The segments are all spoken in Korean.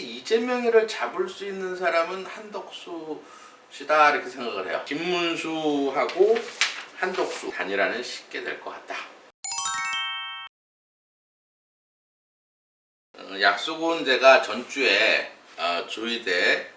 이재명이를 잡을 수 있는 사람은 한덕수시다 이렇게 생각을 해요. 김문수하고 한덕수 단일화는 쉽게 될 것 같다. 약속은 제가 전주에 조희대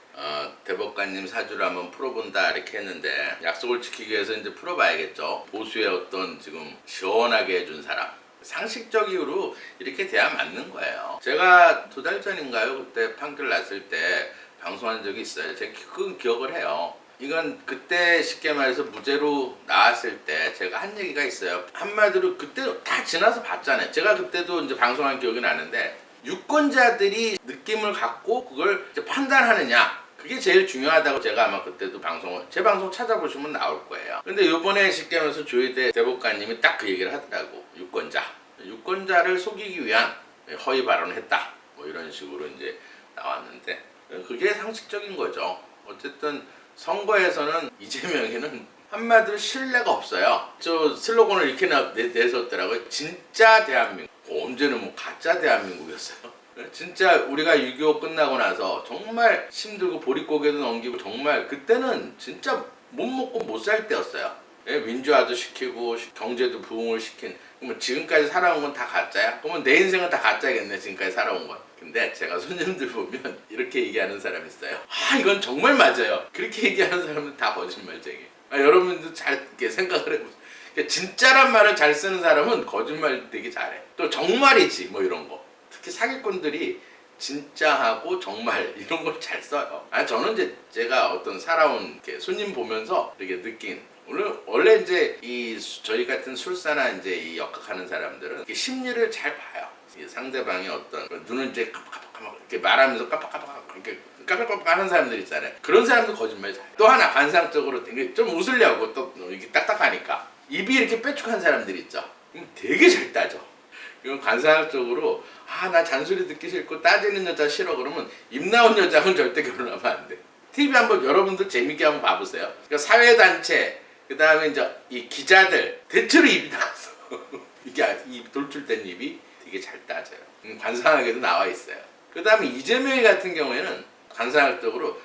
대법관님 사주를 한번 풀어본다 이렇게 했는데, 약속을 지키기 위해서 이제 풀어봐야겠죠. 보수의 어떤 지금 시원하게 해준 사람, 상식적으로 이렇게 돼야 맞는 거예요. 제가 2달 전인가요? 그때 판결 났을 때 방송한 적이 있어요. 제가 그건 기억을 해요. 이건 그때 쉽게 말해서 무죄로 나왔을 때 제가 한 얘기가 있어요. 한마디로 그때 다 지나서 봤잖아요. 제가 그때도 이제 방송한 기억이 나는데, 유권자들이 느낌을 갖고 그걸 이제 판단하느냐, 그게 제일 중요하다고 제가 아마 그때도 제 방송 찾아보시면 나올 거예요. 근데 요번에 쉽게 말해서 조희대 대법관님이 딱 그 얘기를 하더라고. 유권자를 속이기 위한 허위 발언을 했다, 뭐 이런 식으로 이제 나왔는데, 그게 상식적인 거죠. 어쨌든 선거에서는 이재명이는 한마디로 신뢰가 없어요. 저 슬로건을 이렇게 내섰더라고요. 진짜 대한민국. 언제는 뭐 가짜 대한민국이었어요. 진짜 우리가 6.25 끝나고 나서 정말 힘들고 보릿고개도 넘기고, 정말 그때는 진짜 못 먹고 못 살 때였어요. 민주화도 시키고 경제도 부흥을 시킨. 그러면 지금까지 살아온 건 다 가짜야? 그러면 내 인생은 다 가짜겠네, 지금까지 살아온 건. 근데 제가 손님들 보면 이렇게 얘기하는 사람이 있어요. 이건 정말 맞아요. 그렇게 얘기하는 사람은 다 거짓말쟁이에요. 여러분도 잘 이렇게 생각을 해보세요. 진짜란 말을 잘 쓰는 사람은 거짓말 되게 잘해. 또 정말이지 뭐 이런 거. 특히 사기꾼들이 진짜하고 정말 이런 걸 잘 써요. 저는 이제 제가 어떤 살아온 손님 보면서 되게 느낀, 원래 이제 저희 같은 술사나 이제 이 역학하는 사람들은 심리를 잘 봐요. 상대방이 어떤 눈을 이제 깜빡깜빡 이렇게 말하면서 깜빡깜빡 이렇게 깜빡깜빡 하는 사람들 있잖아요. 그런 사람도 거짓말 잘해. 또 하나 관상적으로 좀 웃으려고 또 이게 딱딱하니까 입이 이렇게 빼쭉한 사람들 있죠. 되게 잘 따져. 이건 관상학적으로 나 잔소리 듣기 싫고 따지는 여자 싫어 그러면 입 나온 여자하고는 절대 결혼하면 안 돼. TV 한번 여러분들 재밌게 한번 봐보세요. 그러니까 사회단체, 그 다음에 이제 이 기자들 대체로 입이 나왔어. 이게 이 돌출된 입이 되게 잘 따져요. 관상학에도 나와 있어요. 그 다음에 이재명 같은 경우에는 관상학적으로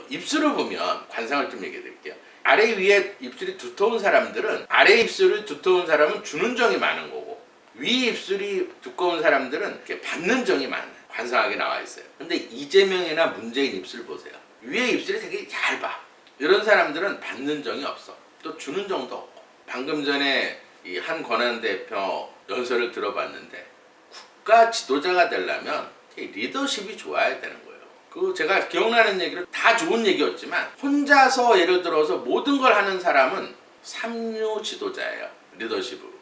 입술을 보면, 관상을 좀 얘기해 드릴게요. 아래 위에 입술이 두터운 사람들은, 아래 입술이 두터운 사람은 주는 정이 많은 거고, 위 입술이 두꺼운 사람들은 이렇게 받는 정이 많아요. 관상학에 나와 있어요. 근데 이재명이나 문재인 입술 보세요. 위에 입술이 되게 얇아. 이런 사람들은 받는 정이 없어. 또 주는 정도 없고. 방금 전에 이 한 권한대표 연설을 들어봤는데, 국가 지도자가 되려면 리더십이 좋아야 되는 거예요. 제가 기억나는 얘기를, 다 좋은 얘기였지만 혼자서 예를 들어서 모든 걸 하는 사람은 삼류 지도자예요. 리더십으로.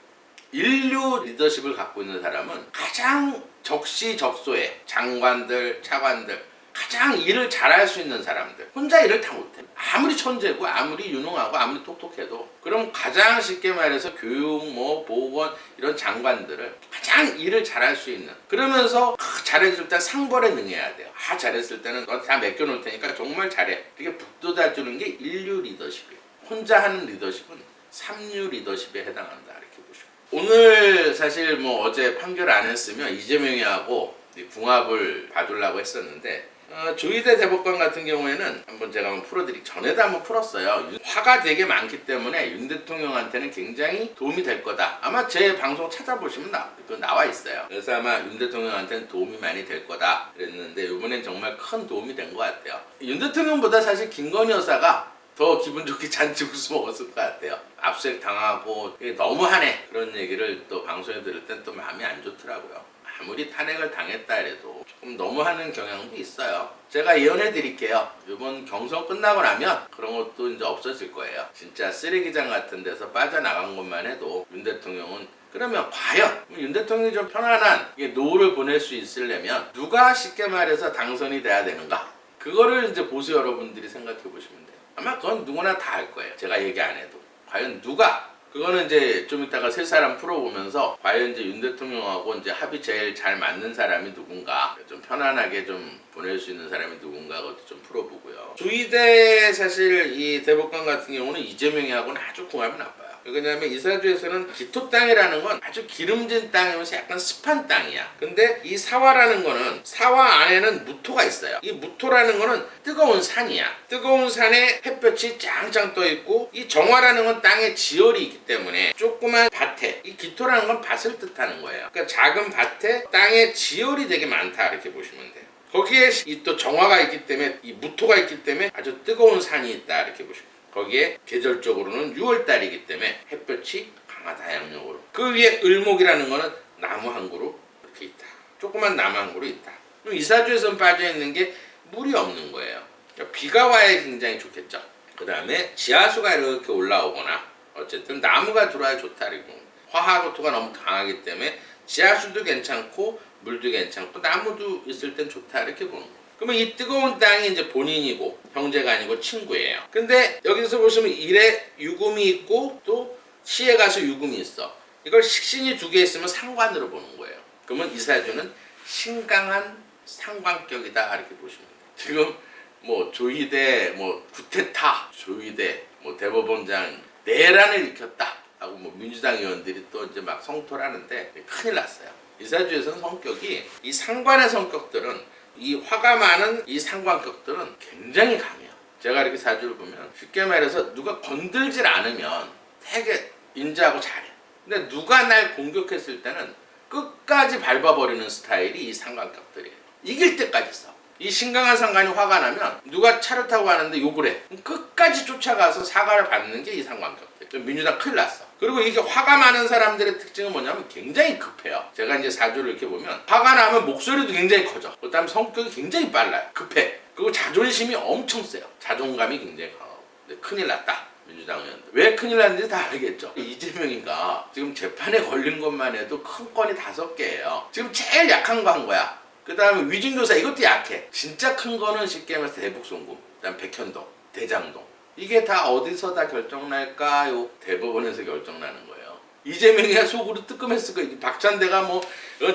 인류 리더십을 갖고 있는 사람은 가장 적시적소에 장관들, 차관들, 가장 일을 잘할 수 있는 사람들. 혼자 일을 다 못해. 아무리 천재고 아무리 유능하고 아무리 똑똑해도. 그럼 가장 쉽게 말해서 교육, 보건 이런 장관들을 가장 일을 잘할 수 있는, 그러면서 잘해줄 때 상벌에 능해야 돼요. 잘했을 때는 너 다 맡겨놓을 테니까 정말 잘해. 이렇게 북돋아주는 게 인류 리더십이에요. 혼자 하는 리더십은 삼류 리더십에 해당한다 이렇게 보시고. 오늘 사실 어제 판결 안 했으면 이재명이하고 궁합을 봐주려고 했었는데, 조희대 대법관 같은 경우에는 제가 한번 전에도 한번 풀었어요. 화가 되게 많기 때문에 윤 대통령한테는 굉장히 도움이 될 거다. 아마 제 방송 찾아보시면 나와 있어요. 그래서 아마 윤 대통령한테는 도움이 많이 될 거다 그랬는데, 이번엔 정말 큰 도움이 된 것 같아요. 윤 대통령보다 사실 김건희 여사가 더 기분 좋게 잔치 웃음 먹었을 것 같아요. 압수수색 당하고 너무하네, 그런 얘기를 또 방송에 들을 땐 또 마음이 안 좋더라고요. 아무리 탄핵을 당했다 해도 조금 너무하는 경향도 있어요. 제가 예언해 드릴게요. 이번 경선 끝나고 나면 그런 것도 이제 없어질 거예요. 진짜 쓰레기장 같은 데서 빠져나간 것만 해도 윤 대통령은, 그러면 과연 윤 대통령이 좀 편안한 노후를 보낼 수 있으려면 누가 쉽게 말해서 당선이 돼야 되는가? 그거를 이제 보수 여러분들이 생각해 보시면 돼요. 아마 그건 누구나 다 알 거예요. 제가 얘기 안 해도. 과연 누가? 그거는 이제 좀 이따가 세 사람 풀어보면서 과연 이제 윤 대통령하고 이제 합이 제일 잘 맞는 사람이 누군가, 좀 편안하게 좀 보낼 수 있는 사람이 누군가, 그것도 좀 풀어보고요. 조희대 사실 이 대법관 같은 경우는 이재명이하고는 아주 궁합이 나빠요. 왜냐하면 이사주에서는 기토 땅이라는 건 아주 기름진 땅이면서 약간 습한 땅이야. 근데 이 사화라는 거는 사화 안에는 무토가 있어요. 이 무토라는 거는 뜨거운 산이야. 뜨거운 산에 햇볕이 짱짱 떠 있고, 이 정화라는 건 땅에 지열이 있기 때문에 조그만 밭에, 이 기토라는 건 밭을 뜻하는 거예요. 그러니까 작은 밭에 땅에 지열이 되게 많다 이렇게 보시면 돼요. 거기에 이 또 정화가 있기 때문에, 이 무토가 있기 때문에 아주 뜨거운 산이 있다 이렇게 보시면 돼요. 거기에 계절적으로는 6월달이기 때문에 햇볕이 강하다 양력으로. 그 위에 을목이라는 거는 나무 한 그루 이렇게 있다. 조그만 나무 한 그루 있다. 그럼 이사주에서는 빠져있는 게 물이 없는 거예요. 그러니까 비가 와야 굉장히 좋겠죠. 그 다음에 지하수가 이렇게 올라오거나 어쨌든 나무가 들어와야 좋다. 그리고 화화고토가 너무 강하기 때문에 지하수도 괜찮고 물도 괜찮고 나무도 있을 땐 좋다 이렇게 보는 거예요. 그러면 이 뜨거운 땅이 이제 본인이고 형제가 아니고 친구예요. 근데 여기서 보시면 일에 유금이 있고 또 시에 가서 유금이 있어. 이걸 식신이 두 개 있으면 상관으로 보는 거예요. 그러면 이사주는 신강한 상관격이다 이렇게 보시면 돼요. 지금 뭐 조희대, 뭐 구테타, 조희대, 뭐 대법원장 내란을 일으켰다 하고 뭐 민주당 의원들이 또 이제 막 성토를 하는데 큰일 났어요. 이사주에서는 성격이, 이 상관의 성격들은, 이 화가 많은 이 상관격들은 굉장히 강해요. 제가 이렇게 사주를 보면 쉽게 말해서 누가 건들질 않으면 되게 인자하고 잘해. 근데 누가 날 공격했을 때는 끝까지 밟아버리는 스타일이 이 상관격들이에요. 이길 때까지 써. 이 신강한 상관이 화가 나면 누가 차를 타고 가는데 욕을 해. 끝까지 쫓아가서 사과를 받는 게 이 상관격들. 민주당 큰일 났어. 그리고 이게 화가 많은 사람들의 특징은 뭐냐면 굉장히 급해요. 제가 이제 사주를 이렇게 보면 화가 나면 목소리도 굉장히 커져. 그다음에 성격이 굉장히 빨라요. 급해. 그리고 자존심이 엄청 세요. 자존감이 굉장히 강하고. 근데 큰일 났다. 민주당 의원들. 왜 큰일 났는지 다 알겠죠. 이재명이가 지금 재판에 걸린 것만 해도 큰 건이 5개예요. 지금 제일 약한 거 한 거야. 그 다음에 위증교사, 이것도 약해. 진짜 큰 거는 쉽게 말해서 대북송금, 그 다음 백현동, 대장동. 이게 다 어디서 다 결정날까요? 대법원에서 결정나는 거예요. 이재명이가 속으로 뜨끔했을 거예요. 박찬대가 뭐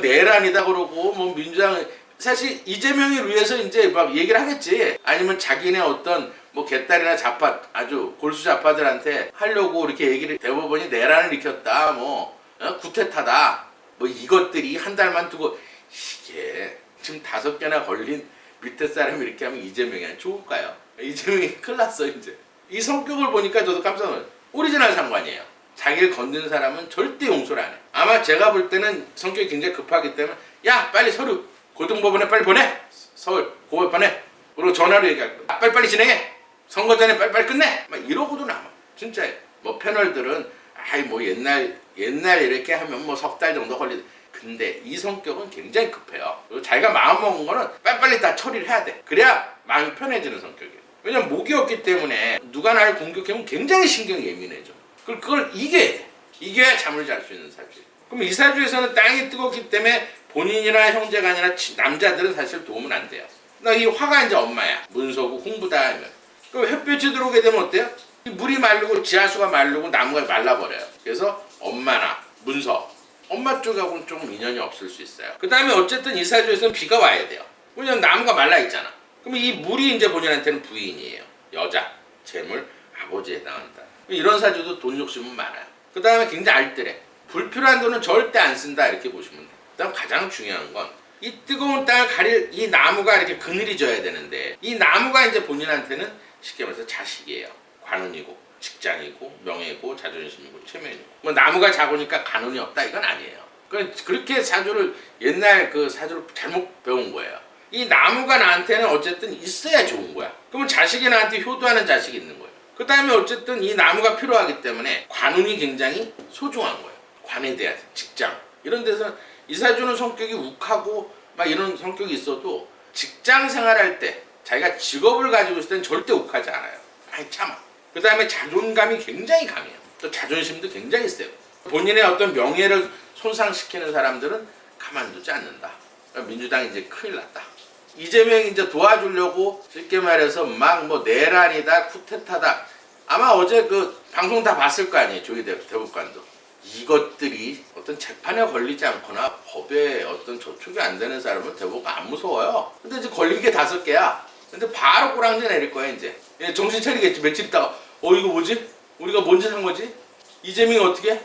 내란이다 그러고 뭐 민주당, 사실 이재명을 위해서 이제 막 얘기를 하겠지. 아니면 자기네 어떤 뭐 개딸이나 좌파, 아주 골수 좌파들한테 하려고 이렇게 얘기를, 대법원이 내란을 일으켰다, 뭐 구테타다, 뭐 이것들이 한 달만 두고, 이게 지금 5개나 걸린 밑에 사람이 이렇게 하면 이재명이 좋을까요? 이재명이 큰일 났어 이제. 이 성격을 보니까 저도 깜짝 놀랐어요. 오리지널 상관이에요. 자기를 건드는 사람은 절대 용서를 안 해. 아마 제가 볼 때는 성격이 굉장히 급하기 때문에, 야 빨리 서류 고등법원에 빨리 보내, 서울 고법 보내, 그리고 전화로 얘기할 거야. 빨리빨리 진행해, 선거 전에 빨리빨리 끝내, 막 이러고도 남아. 진짜예요. 뭐 패널들은 아이 뭐 옛날 이렇게 하면 뭐 3달 정도 걸리대. 근데 이 성격은 굉장히 급해요. 그리고 자기가 마음먹은 거는 빨리빨리 다 처리를 해야 돼. 그래야 마음이 편해지는 성격이에요. 왜냐면 목이 없기 때문에 누가 나를 공격하면 굉장히 신경이 예민해져. 그걸 이겨야 돼. 이겨야 잠을 잘 수 있는 사주. 그럼 이 사주에서는 땅이 뜨겁기 때문에 본인이나 형제가 아니라 남자들은 사실 도움은 안 돼요. 나 이 화가 이제 엄마야. 문서고 공부다 하면. 그럼 햇볕이 들어오게 되면 어때요? 물이 마르고 지하수가 마르고 나무가 말라버려요. 그래서 엄마나 문서, 엄마 쪽하고는 조금 인연이 없을 수 있어요. 그 다음에 어쨌든 이 사주에서는 비가 와야 돼요. 왜냐면 나무가 말라있잖아. 그럼 이 물이 이제 본인한테는 부인이에요. 여자, 재물, 아버지에 해당한다. 이런 사주도 돈 욕심은 많아요. 그 다음에 굉장히 알뜰해. 불필요한 돈은 절대 안 쓴다 이렇게 보시면 돼요. 그 다음 가장 중요한 건, 이 뜨거운 땅을 가릴 이 나무가 이렇게 그늘이 져야 되는데, 이 나무가 이제 본인한테는 쉽게 말해서 자식이에요. 관운이고 직장이고 명예고 자존심이고 체면이고. 뭐 나무가 작으니까 관운이 없다 이건 아니에요. 그렇게 사주를, 옛날 그 사주를 잘못 배운 거예요. 이 나무가 나한테는 어쨌든 있어야 좋은 거야. 그러면 자식이 나한테 효도하는 자식이 있는 거예요. 그 다음에 어쨌든 이 나무가 필요하기 때문에 관운이 굉장히 소중한 거예요. 관에 대한 직장 이런 데서 이 사주는 성격이 욱하고 막 이런 성격이 있어도 직장 생활할 때 자기가 직업을 가지고 있을 때는 절대 욱하지 않아요. 많이 참아. 그 다음에 자존감이 굉장히 강해요. 또 자존심도 굉장히 세요. 본인의 어떤 명예를 손상시키는 사람들은 가만두지 않는다. 민주당이 이제 큰일 났다. 이재명이 이제 도와주려고 쉽게 말해서 막 뭐 내란이다, 쿠데타다. 아마 어제 그 방송 다 봤을 거 아니에요. 조희대 대법관도. 이것들이 어떤 재판에 걸리지 않거나 법에 어떤 저촉이 안 되는 사람은 대법관 안 무서워요. 근데 이제 걸린 게 5개야. 근데 바로 꼬랑지 내릴 거야 이제. 정신 차리겠지. 며칠 있다가 이거 뭐지? 우리가 뭔 짓 한 거지? 이재명이 어떻게 해?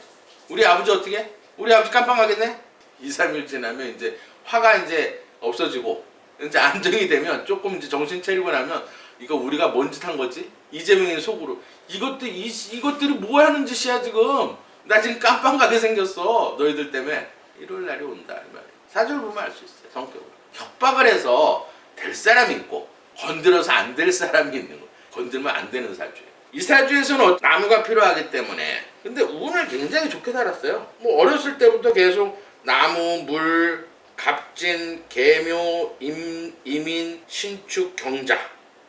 우리 아버지 어떻게 해? 우리 아버지 깜빵 가겠네? 2, 3일 지나면 이제 화가 이제 없어지고 이제 안정이 되면 조금 이제 정신 차리고 나면 이거 우리가 뭔 짓 한 거지? 이재명이 속으로 이것들이 뭐 하는 짓이야 지금? 나 지금 깜빵 가게 생겼어 너희들 때문에. 이럴 날이 온다 이 말이야. 사주를 보면 알 수 있어요. 성격을 협박을 해서 될 사람이 있고 건드려서 안 될 사람이 있는 거. 건들면 안 되는 사주예요. 이 사주에서는 나무가 필요하기 때문에. 근데 운을 굉장히 좋게 살았어요. 뭐 어렸을 때부터 계속 나무, 물, 갑진, 계묘, 임인, 신축, 경자.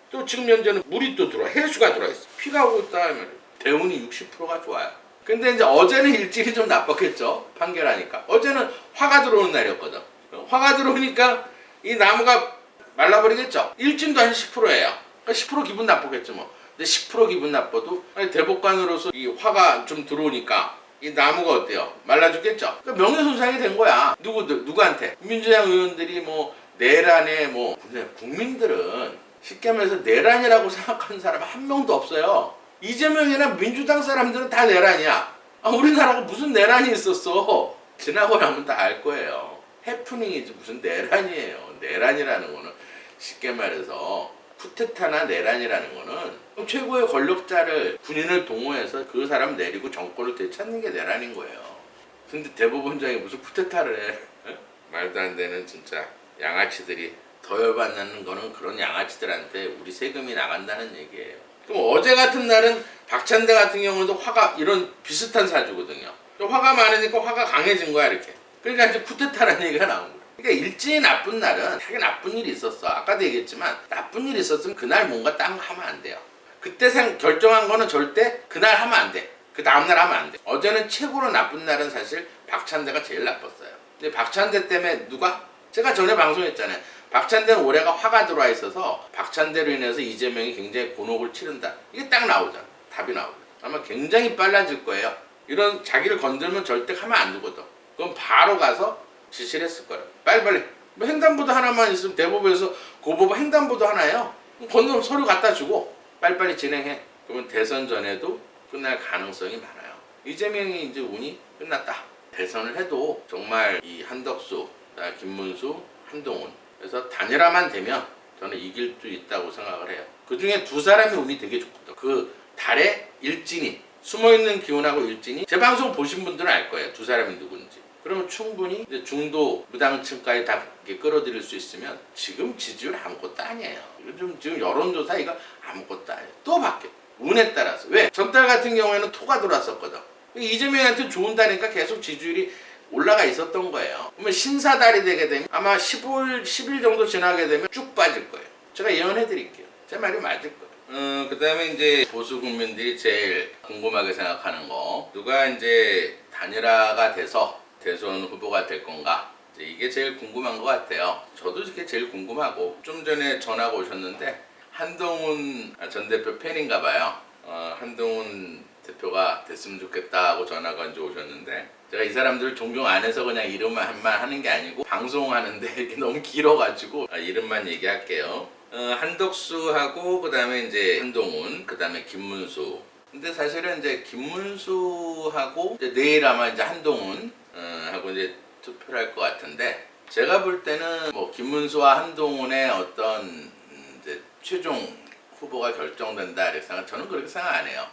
또 지금 현재는 물이 또 들어와. 해수가 들어와 있어. 피가 오고 있다 하면 대운이 60%가 좋아요. 근데 이제 어제는 일진이 좀 나빴겠죠. 판결하니까. 어제는 화가 들어오는 날이었거든. 화가 들어오니까 이 나무가 말라버리겠죠. 일진도 한 10%예요. 그러니까 10% 기분 나쁘겠죠 뭐. 근데 10% 기분 나빠도 대법관으로서 이 화가 좀 들어오니까 이 나무가 어때요? 말라 죽겠죠. 그러니까 명예손상이 된 거야. 누구한테? 민주당 의원들이 뭐 내란에 뭐. 근데 국민들은 쉽게 말해서 내란이라고 생각하는 사람 한 명도 없어요. 이재명이나 민주당 사람들은 다 내란이야. 우리나라가 무슨 내란이 있었어. 지나고 나면 다 알 거예요. 해프닝이지 무슨 내란이에요. 내란이라는 거는 쉽게 말해서 쿠데타나 내란이라는 거는 최고의 권력자를 군인을 동원해서 그 사람 내리고 정권을 되찾는 게 내란인 거예요. 근데 대법원장이 무슨 쿠데타를 해? 말도 안 되는 진짜 양아치들이. 더 열받는 거는 그런 양아치들한테 우리 세금이 나간다는 얘기예요. 그럼 어제 같은 날은 박찬대 같은 경우도 화가 이런 비슷한 사주거든요. 화가 많으니까 화가 강해진 거야 이렇게. 그러니까 이제 쿠데타라는 얘기가 나온 거야. 그러니까 일진이 나쁜 날은 자기 나쁜 일이 있었어. 아까도 얘기했지만 나쁜 일이 있었으면 그날 뭔가 딴 거 하면 안 돼요. 그때 결정한 거는 절대 그날 하면 안 돼. 그 다음날 하면 안 돼. 어제는 최고로 나쁜 날은 사실 박찬대가 제일 나빴어요. 근데 박찬대 때문에 누가? 제가 전에 방송했잖아요. 박찬대는 올해가 화가 들어와 있어서 박찬대로 인해서 이재명이 굉장히 곤혹을 치른다. 이게 딱 나오잖아. 답이 나오죠. 아마 굉장히 빨라질 거예요. 이런 자기를 건들면 절대 가만 안 두거든. 그럼 바로 가서 지시를 했을 거예요. 빨리빨리. 뭐 횡단보도 하나만 있으면 대법에서 고법 횡단보도 하나예요. 건너면 서류 갖다 주고 빨리빨리 진행해. 그러면 대선 전에도 끝날 가능성이 많아요. 이재명이 이제 운이 끝났다. 대선을 해도 정말 이 한덕수, 김문수, 한동훈 그래서 단일화만 되면 저는 이길 수 있다고 생각을 해요. 그 중에 두 사람의 운이 되게 좋거든. 그 달의 일진이 숨어있는 기운하고 일진이 제 방송 보신 분들은 알 거예요. 두 사람이 누군지. 그러면 충분히 중도 무당층까지 다 끌어들일 수 있으면 지금 지지율 아무것도 아니에요. 요즘 지금 여론조사 이거 아무것도 아니에요. 또 바뀌어. 운에 따라서. 왜? 전달 같은 경우에는 토가 들어왔었거든. 이재명한테 좋은 달이니까 계속 지지율이 올라가 있었던 거예요. 그러면 신사달이 되게 되면 아마 10일 정도 지나게 되면 쭉 빠질 거예요. 제가 예언해 드릴게요. 제 말이 맞을 거예요. 그 다음에 이제 보수 국민들이 제일 궁금하게 생각하는 거. 누가 이제 단일화가 돼서 대선 후보가 될 건가. 이게 제일 궁금한 것 같아요. 저도 이게 제일 궁금하고. 좀 전에 전화가 오셨는데 한동훈 전 대표 팬인가 봐요. 한동훈 대표가 됐으면 좋겠다고 전화가 이제 오셨는데 제가 이 사람들을 종종 안 해서 그냥 이름만 하는 게 아니고 방송하는데 이렇게 너무 길어가지고 이름만 얘기할게요. 한덕수하고 그 다음에 이제 한동훈, 그 다음에 김문수. 근데 사실은 이제 김문수하고 이제 내일 아마 이제 한동훈 하고 이제 투표를 할 것 같은데 제가 볼 때는 뭐 김문수와 한동훈의 어떤 이제 최종 후보가 결정된다 이렇게 생각. 저는 그렇게 생각 안 해요.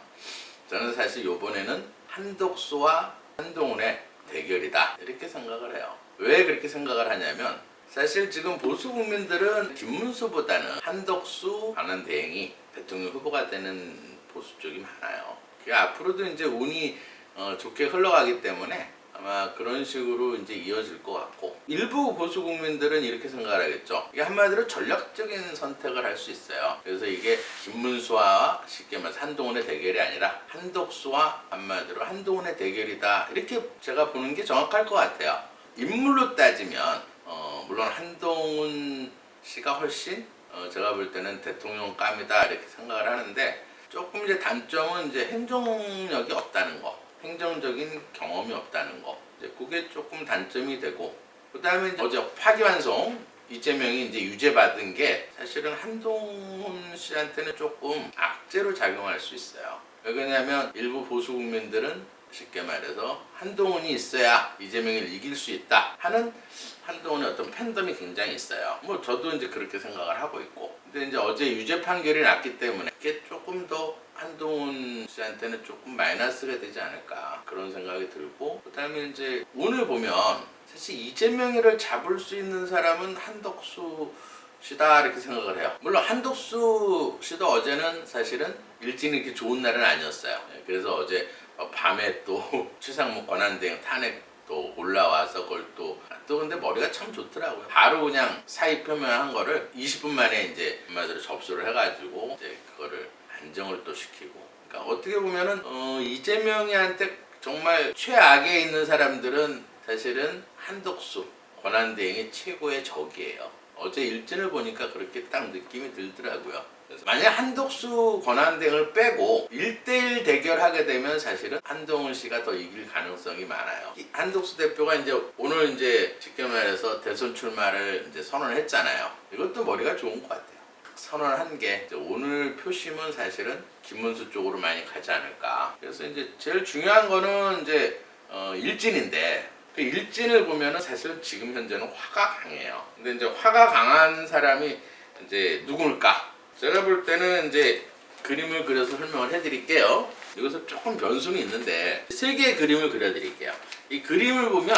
저는 사실 요번에는 한덕수와 한동훈의 대결이다 이렇게 생각을 해요. 왜 그렇게 생각을 하냐면 사실 지금 보수 국민들은 김문수보다는 한덕수 관한 대행이 대통령 후보가 되는 보수 쪽이 많아요. 앞으로도 이제 운이 좋게 흘러가기 때문에 아마 그런 식으로 이제 이어질 것 같고 일부 보수 국민들은 이렇게 생각을 하겠죠. 이게 한마디로 전략적인 선택을 할 수 있어요. 그래서 이게 김문수와 쉽게 말해서 한동훈의 대결이 아니라 한덕수와 한마디로 한동훈의 대결이다 이렇게 제가 보는 게 정확할 것 같아요. 인물로 따지면 물론 한동훈 씨가 훨씬 제가 볼 때는 대통령감이다 이렇게 생각을 하는데 조금 이제 단점은 이제 행정력이 없다는 거. 행정적인 경험이 없다는 거. 이제 그게 조금 단점이 되고, 그 다음에 어제 파기환송 이재명이 이제 유죄받은 게 사실은 한동훈 씨한테는 조금 악재로 작용할 수 있어요. 왜냐하면 일부 보수 국민들은 쉽게 말해서 한동훈이 있어야 이재명을 이길 수 있다 하는 한동훈의 어떤 팬덤이 굉장히 있어요. 뭐 저도 이제 그렇게 생각을 하고 있고. 근데 이제 어제 유죄 판결이 났기 때문에 이게 조금 더 한동훈 씨한테는 조금 마이너스가 되지 않을까 그런 생각이 들고, 그다음에 이제 오늘 보면 사실 이재명이를 잡을 수 있는 사람은 한덕수 씨다 이렇게 생각을 해요. 물론 한덕수 씨도 어제는 사실은 일진이 이렇게 좋은 날은 아니었어요. 그래서 어제 밤에 또 최상목 권한대행 탄핵 또 올라와서 그걸 또 근데 머리가 참 좋더라고요. 바로 그냥 사의 표명한 거를 20분 만에 이제 한마디로 접수를 해가지고 이제 그거를 안정을 또 시키고. 그러니까 어떻게 보면은 이재명이한테 정말 최악에 있는 사람들은 사실은 한덕수 권한대행이 최고의 적이에요. 어제 일진을 보니까 그렇게 딱 느낌이 들더라고요. 그래서 만약 한덕수 권한대행을 빼고 1대1 대결하게 되면 사실은 한동훈 씨가 더 이길 가능성이 많아요. 한덕수 대표가 이제 오늘 이제 쉽게 말해서 대선 출마를 이제 선언했잖아요. 이것도 머리가 좋은 것 같아요. 선언한 게 오늘 표심은 사실은 김문수 쪽으로 많이 가지 않을까. 그래서 이제 제일 중요한 거는 이제 일진인데, 그 일진을 보면은 사실은 지금 현재는 화가 강해요. 근데 이제 화가 강한 사람이 이제 누굴까? 제가 볼 때는 이제 그림을 그려서 설명을 해드릴게요. 여기서 조금 변수는 있는데 3개의 그림을 그려드릴게요. 이 그림을 보면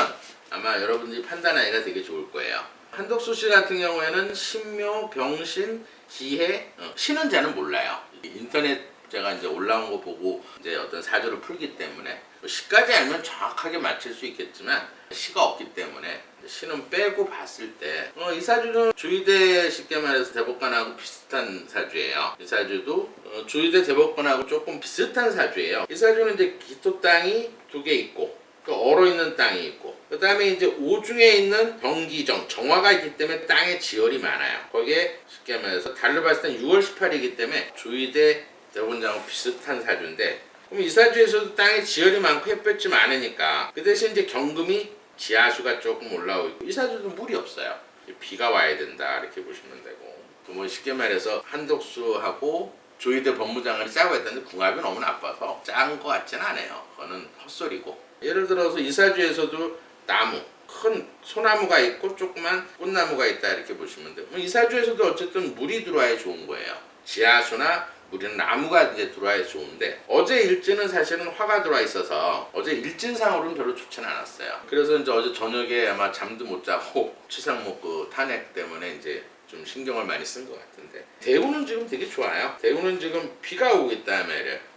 아마 여러분들이 판단하기가 되게 좋을 거예요. 한덕수 씨 같은 경우에는 신묘, 병신, 기해, 신은 저는 몰라요. 인터넷 제가 이제 올라온 거 보고 이제 어떤 사주를 풀기 때문에 시까지 알면 정확하게 맞힐 수 있겠지만 시가 없기 때문에 시는 빼고 봤을 때 이 사주는 조이대 쉽게 말해서 대법관하고 비슷한 사주예요. 이 사주도 조이대 대법관하고 조금 비슷한 사주예요. 이 사주는 이제 기토 땅이 2개 있고 또 얼어 있는 땅이 있고, 그 다음에 이제 오중에 있는 병기정 정화가 있기 때문에 땅에 지열이 많아요. 거기에 쉽게 말해서 달로 봤을 땐 6월 18이기 때문에 조이대 대법관하고 비슷한 사주인데, 그럼 이 사주에서도 땅에 지열이 많고 햇볕이 많으니까 그 대신 이제 경금이 지하수가 조금 올라오고 있고, 이 사주도 물이 없어요. 비가 와야 된다 이렇게 보시면 되고, 뭐 쉽게 말해서 한덕수하고 조이대 법무장관이 짜고 했다는데 궁합이 너무 나빠서 짠 것 같지는 않아요. 그거는 헛소리고. 예를 들어서 이 사주에서도 나무, 큰 소나무가 있고 조그만 꽃나무가 있다 이렇게 보시면 돼요. 이 사주에서도 어쨌든 물이 들어와야 좋은 거예요. 지하수나 물이나 나무가 이제 들어와야 좋은데, 어제 일진은 사실은 화가 들어와 있어서 어제 일진상으로는 별로 좋지는 않았어요. 그래서 이제 어제 저녁에 아마 잠도 못 자고 최상목 그 탄핵 때문에 이제 좀 신경을 많이 쓴 것 같은데, 대구는 지금 되게 좋아요. 대구는 지금 비가 오고 있다 말이에요.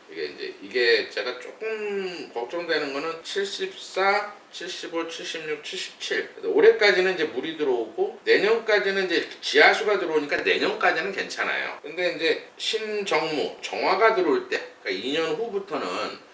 이게 제가 조금 걱정되는 거는 74, 75, 76, 77. 올해까지는 이제 물이 들어오고 내년까지는 이제 지하수가 들어오니까 내년까지는 괜찮아요. 근데 이제 신정무, 정화가 들어올 때, 그러니까 2년 후부터는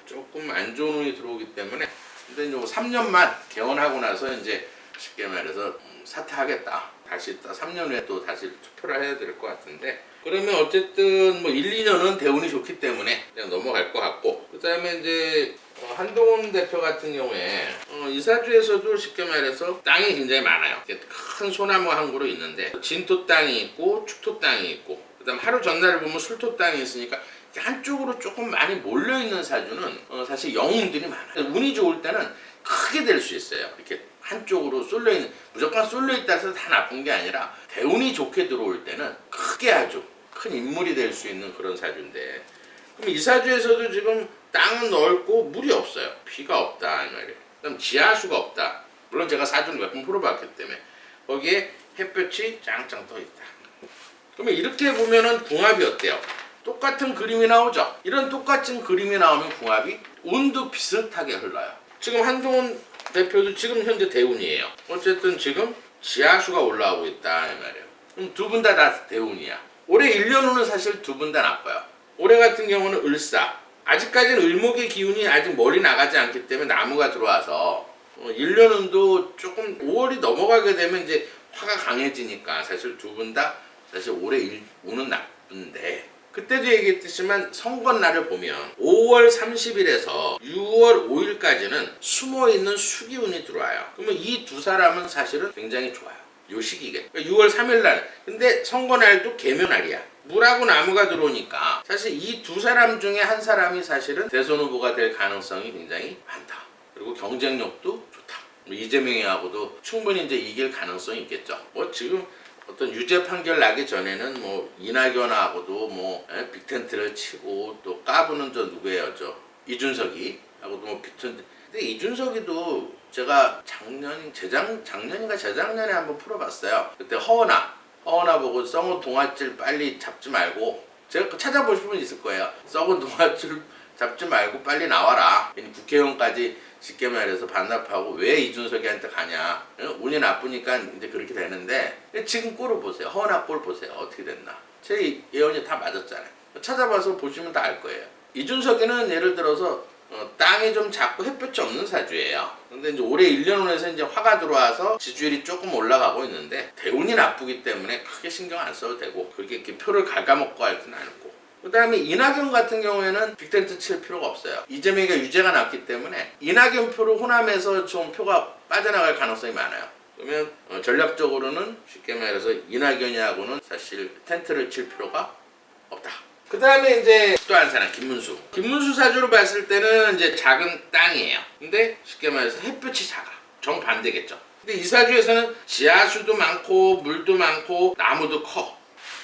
조금 안 좋은 운이 들어오기 때문에, 근데 이제 3년만 개원하고 나서 이제 쉽게 말해서 사퇴하겠다. 다시 3년 후에 또 다시 투표를 해야 될 것 같은데, 그러면 어쨌든 뭐 1, 2년은 대운이 좋기 때문에 그냥 넘어갈 것 같고, 그 다음에 이제 한동훈 대표 같은 경우에 이 사주에서도 쉽게 말해서 땅이 굉장히 많아요. 큰 소나무 한 그루 있는데 진토 땅이 있고 축토 땅이 있고, 그 다음 하루 전날을 보면 술토 땅이 있으니까 한쪽으로 조금 많이 몰려있는 사주는 사실 영웅들이 많아요. 운이 좋을 때는 크게 될 수 있어요. 이렇게 한쪽으로 쏠려있는, 무조건 쏠려있다 해서 다 나쁜 게 아니라 대운이 좋게 들어올 때는 크게 아주 큰 인물이 될 수 있는 그런 사주인데, 그럼 이 사주에서도 지금 땅은 넓고 물이 없어요. 비가 없다 이 말이에요. 그다음 지하수가 없다. 물론 제가 사주를 몇 번 풀어봤기 때문에 거기에 햇볕이 짱짱 떠 있다. 그러면 이렇게 보면은 궁합이 어때요? 똑같은 그림이 나오죠. 이런 똑같은 그림이 나오면 궁합이 운도 비슷하게 흘러요. 지금 한동훈 대표도 지금 현재 대운이에요. 어쨌든 지금 지하수가 올라오고 있다 이 말이에요. 그럼 두 분 다 대운이야. 올해 1년 후는 사실 두 분 다 나빠요. 올해 같은 경우는 을사. 아직까지는 을목의 기운이 아직 멀리 나가지 않기 때문에 나무가 들어와서 1년 후도 조금 5월이 넘어가게 되면 이제 화가 강해지니까 사실 두 분 다 사실 올해 운은 나쁜데, 그때도 얘기했지만 선거날을 보면 5월 30일에서 6월 5일까지는 숨어있는 수기운이 들어와요. 그러면 이 두 사람은 사실은 굉장히 좋아요. 요 시기게. 그러니까 6월 3일 날. 근데 선거날도 개묘날이야. 물하고 나무가 들어오니까 사실 이 두 사람 중에 한 사람이 사실은 대선 후보가 될 가능성이 굉장히 많다. 그리고 경쟁력도 좋다. 이재명이하고도 충분히 이제 이길 가능성이 있겠죠. 뭐 지금 어떤 유죄 판결 나기 전에는 뭐 이낙연하고도 뭐 빅텐트를 치고 또 까부는 저 누구예요? 저 이준석이 하고도 뭐 빅텐트. 근데 이준석이도 제가 작년인가 재작년에 한번 풀어봤어요. 그때 허은아 보고 썩은 동아줄 빨리 잡지 말고, 제가 찾아보시면 있을 거예요. 썩은 동아줄 잡지 말고 빨리 나와라. 국회의원까지 쉽게 말해서 반납하고 왜 이준석이한테 가냐. 운이 나쁘니까 이제 그렇게 되는데, 지금 꼴을 보세요. 허은아 꼴 보세요. 어떻게 됐나. 제 예언이 다 맞았잖아요. 찾아봐서 보시면 다 알 거예요. 이준석이는 예를 들어서 땅이 좀 작고 햇볕이 없는 사주예요. 근데 이제 올해 1년원에서 이제 화가 들어와서 지지율이 조금 올라가고 있는데, 대운이 나쁘기 때문에 크게 신경 안 써도 되고, 그렇게 이렇게 표를 갉아먹고 하지는 않고. 그 다음에 이낙연 같은 경우에는 빅텐트 칠 필요가 없어요. 이재명이가 유죄가 났기 때문에 이낙연 표로 호남에서 좀 표가 빠져나갈 가능성이 많아요. 그러면 전략적으로는 쉽게 말해서 이낙연이하고는 사실 텐트를 칠 필요가 없다. 그 다음에 이제 또 한 사람, 김문수 사주로 봤을 때는 이제 작은 땅이에요. 근데 쉽게 말해서 햇볕이 작아. 정반대겠죠. 근데 이 사주에서는 지하수도 많고 물도 많고 나무도 커.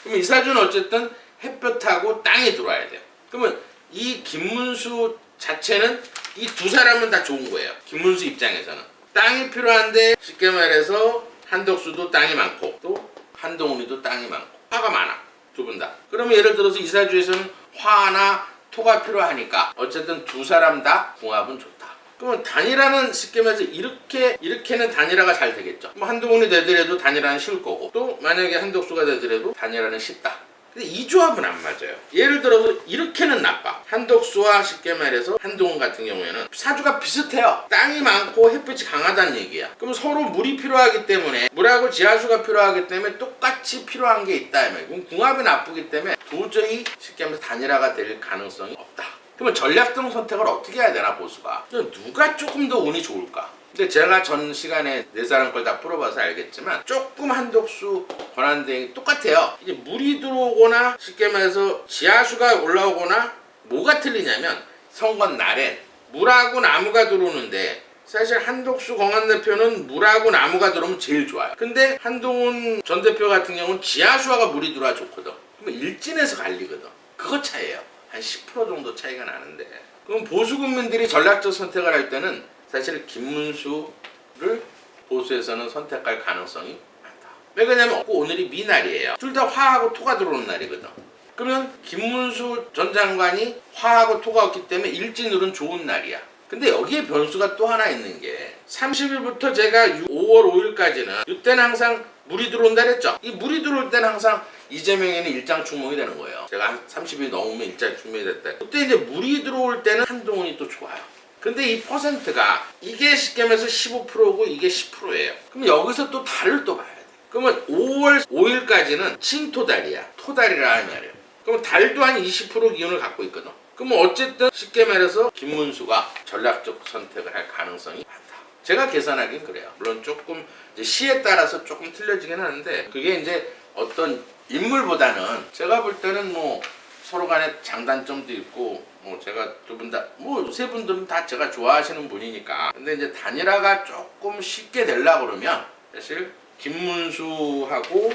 그러면 이 사주는 어쨌든 햇볕하고 땅이 들어와야 돼요. 그러면 이 김문수 자체는 이 두 사람은 다 좋은 거예요. 김문수 입장에서는 땅이 필요한데, 쉽게 말해서 한덕수도 땅이 많고 또 한동훈이도 땅이 많고 화가 많아. 두 분 다. 그러면 예를 들어서 이 사주에서는 화나 토가 필요하니까 어쨌든 두 사람 다 궁합은 좋다. 그러면 단일화는 쉽게 말해서 이렇게는 단일화가 잘 되겠죠. 뭐 한동훈이 되더라도 단일화는 쉬울 거고, 또 만약에 한덕수가 되더라도 단일화는 쉽다. 근데 이 조합은 안 맞아요. 예를 들어서 이렇게는 나빠. 한덕수와 쉽게 말해서 한동훈 같은 경우에는 사주가 비슷해요. 땅이 많고 햇빛이 강하다는 얘기야. 그럼 서로 물이 필요하기 때문에, 물하고 지하수가 필요하기 때문에 똑같이 필요한 게 있다. 그럼 궁합이 나쁘기 때문에 도저히 쉽게 말해서 단일화가 될 가능성이 없다. 그러면 전략적 선택을 어떻게 해야 되나, 보수가. 누가 조금 더 운이 좋을까? 근데 제가 전 시간에 네 사람 걸 다 풀어봐서 알겠지만, 조금 한덕수 권한대행이 똑같아요. 이제 물이 들어오거나 쉽게 말해서 지하수가 올라오거나, 뭐가 틀리냐면 선거 날엔 물하고 나무가 들어오는데, 사실 한덕수 권한대표는 물하고 나무가 들어오면 제일 좋아요. 근데 한동훈 전 대표 같은 경우는 지하수와 물이 들어와 좋거든. 그러면 일진에서 갈리거든. 그거 차이예요. 한 10% 정도 차이가 나는데, 그럼 보수 국민들이 전략적 선택을 할 때는 사실 김문수를 보수에서는 선택할 가능성이 많다. 왜 그러냐면 오늘이 미날이에요. 둘 다 화하고 토가 들어오는 날이거든. 그러면 김문수 전 장관이 화하고 토가 없기 때문에 일진으로는 좋은 날이야. 근데 여기에 변수가 또 하나 있는 게, 30일부터 제가 5월 5일까지는 이때는 항상 물이 들어온다 그랬죠. 이 물이 들어올 때는 항상 이재명에는 일장춘몽이 되는 거예요. 제가 한 30일 넘으면 일장춘몽이 됐다. 그때 이제 물이 들어올 때는 한동훈이 또 좋아요. 근데 이 퍼센트가 이게 쉽게 말해서 15%고 이게 10%예요. 그럼 여기서 또 달을 또 봐야 돼. 그러면 5월 5일까지는 친토달이야. 토달이라 말이에요. 그럼 달도 한 20% 기운을 갖고 있거든. 그러면 어쨌든 쉽게 말해서 김문수가 전략적 선택을 할 가능성이 많다. 제가 계산하긴 그래요. 물론 조금 이제 시에 따라서 조금 틀려지긴 하는데, 그게 이제 어떤 인물보다는 제가 볼 때는 뭐 서로 간에 장단점도 있고, 뭐 제가 두 분 다, 뭐 세 분들은 다 제가 좋아하시는 분이니까. 근데 이제 단일화가 조금 쉽게 되려고 그러면 사실 김문수하고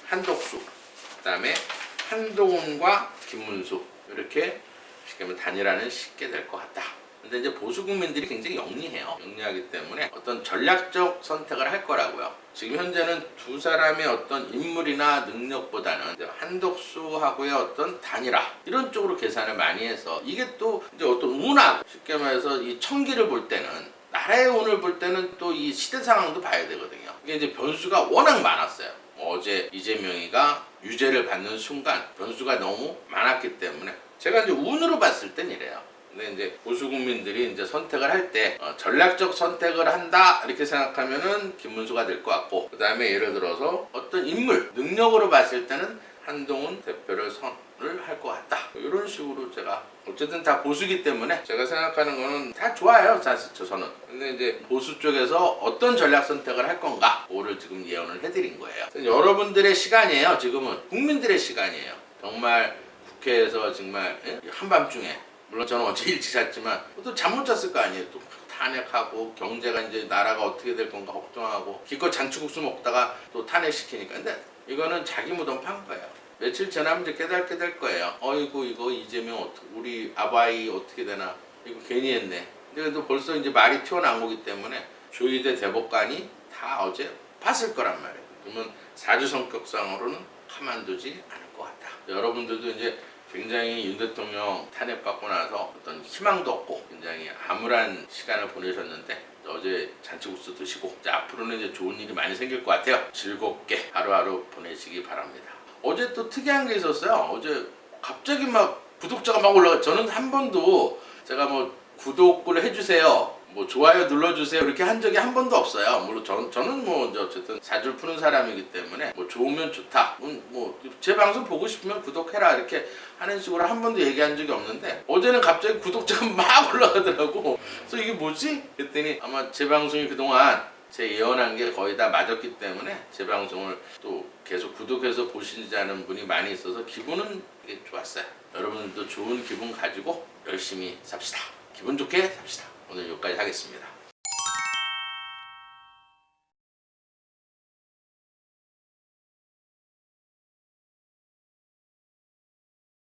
한덕수, 그 다음에 한동훈과 김문수, 이렇게 쉽게 말하면 단일화는 쉽게 될 것 같다. 근데 이제 보수 국민들이 굉장히 영리해요. 영리하기 때문에 어떤 전략적 선택을 할 거라고요. 지금 현재는 두 사람의 어떤 인물이나 능력보다는 한덕수하고의 어떤 단일화, 이런 쪽으로 계산을 많이 해서, 이게 또 이제 어떤 운하, 쉽게 말해서 이 청기를 볼 때는, 나라의 운을 볼 때는 또 이 시대 상황도 봐야 되거든요. 이게 이제 변수가 워낙 많았어요. 어제 이재명이가 유죄를 받는 순간 변수가 너무 많았기 때문에 제가 이제 운으로 봤을 땐 이래요. 근데 이제 보수 국민들이 이제 선택을 할 때 전략적 선택을 한다 이렇게 생각하면은 김문수가 될 것 같고, 그 다음에 예를 들어서 어떤 인물 능력으로 봤을 때는 한동훈 대표를 선을 할 것 같다. 이런 식으로 제가 어쨌든 다 보수기 때문에 제가 생각하는 거는 다 좋아요. 사실 저는. 근데 이제 보수 쪽에서 어떤 전략 선택을 할 건가? 그거를 지금 예언을 해드린 거예요. 여러분들의 시간이에요. 지금은 국민들의 시간이에요. 정말 국회에서 정말 한밤중에 물론 저는 어제 일찍 잤지만 또 잠 못 잤을 거 아니에요. 또 탄핵하고 경제가 이제 나라가 어떻게 될 건가 걱정하고 기껏 잔치국수 먹다가 또 탄핵시키니까. 근데 이거는 자기 무덤 판 거예요. 며칠 지나면 이제 깨닫게 될 거예요. 어이구 이거 이재명 우리 아바이 어떻게 되나 이거 괜히 했네. 근데 또 벌써 이제 말이 튀어나온 거기 때문에 조희대 대법관이 다 어제 봤을 거란 말이에요. 그러면 사주 성격상으로는 가만두지 않을 것 같다. 여러분들도 이제 굉장히 윤 대통령 탄핵받고 나서 어떤 희망도 없고 굉장히 암울한 시간을 보내셨는데 어제 잔치국수 드시고 이제 앞으로는 이제 좋은 일이 많이 생길 것 같아요. 즐겁게 하루하루 보내시기 바랍니다. 어제 또 특이한 게 있었어요. 어제 갑자기 막 구독자가 막 올라가. 저는 한 번도 제가 뭐 구독을 해주세요, 뭐 좋아요 눌러주세요 이렇게 한 적이 한 번도 없어요. 물론 저는 뭐 어쨌든 사주를 푸는 사람이기 때문에 뭐 좋으면 좋다, 뭐 제 방송 보고 싶으면 구독해라 이렇게 하는 식으로 한 번도 얘기한 적이 없는데 어제는 갑자기 구독자가 막 올라가더라고. 그래서 이게 뭐지? 그랬더니 아마 제 방송이 그동안 제 예언한 게 거의 다 맞았기 때문에 제 방송을 또 계속 구독해서 보시지 않은 분이 많이 있어서 기분은 되게 좋았어요. 여러분들도 좋은 기분 가지고 열심히 삽시다. 기분 좋게 삽시다. 오늘 여기까지 하겠습니다.